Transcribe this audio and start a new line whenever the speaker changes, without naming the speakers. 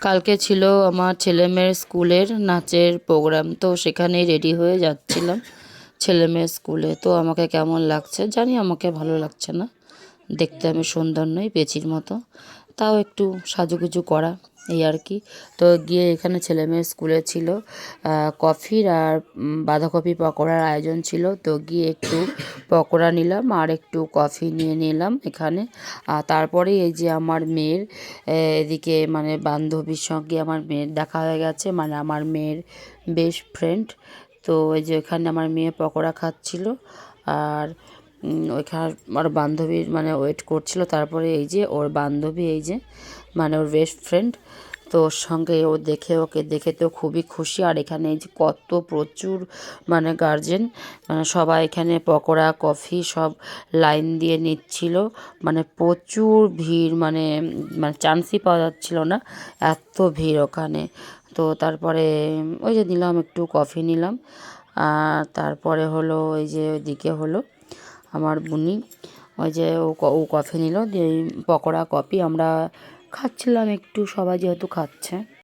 কালকে ছিল আমার ছেলেমেয়ের স্কুলের নাচের প্রোগ্রাম, তো সেখানেই রেডি হয়ে যাচ্ছিলাম ছেলেমেয়ের স্কুলে। তো আমাকে কেমন লাগছে জানি, আমাকে ভালো লাগছে না, দেখতে আমি সুন্দর নই, পেঁচির মতো, তাও একটু সাজুগুজু করা, এই আর কি। তো গিয়ে এখানে ছেলেমেয়ের স্কুলে ছিল কফির আর বাঁধাকপি পকোড়ার আয়োজন ছিল। তো গিয়ে একটু পকোড়া নিলাম আর একটু কফি নিয়ে নিলাম এখানে। আর তারপরে এই যে আমার মেয়ের এদিকে মানে বান্ধবীর সঙ্গে আমার মেয়ের দেখা হয়ে গেছে, মানে আমার মেয়ের বেস্ট ফ্রেন্ড। তো এই যে এখানে আমার মেয়ে পকোড়া খাচ্ছিল আর ওইখানে আমার বান্ধবীর মানে ওয়েট করছিল। তারপরে এই যে ওর বান্ধবী, এই যে মানে ওর বেস্ট ফ্রেন্ড, তো ওর সঙ্গে ও দেখে, ওকে দেখে তো খুবই খুশি। আর এখানে এই যে কত প্রচুর মানে গার্জেন, মানে সবাই এখানে পকোড়া কফি সব লাইন দিয়ে নিচ্ছিল, মানে প্রচুর ভিড়, মানে মানে চান্সই পাওয়া যাচ্ছিল না, এত ভিড় ওখানে। তো তারপরে ওই যে নিলাম একটু কফি নিলাম। আর তারপরে হলো ওই যে ওইদিকে হলো আমার বুনি, ওই যে ও কফি নিল, দিয়ে পকোড়া কফি আমরা খাচ্ছিলাম একটু, সবাই যেহেতু খাচ্ছে।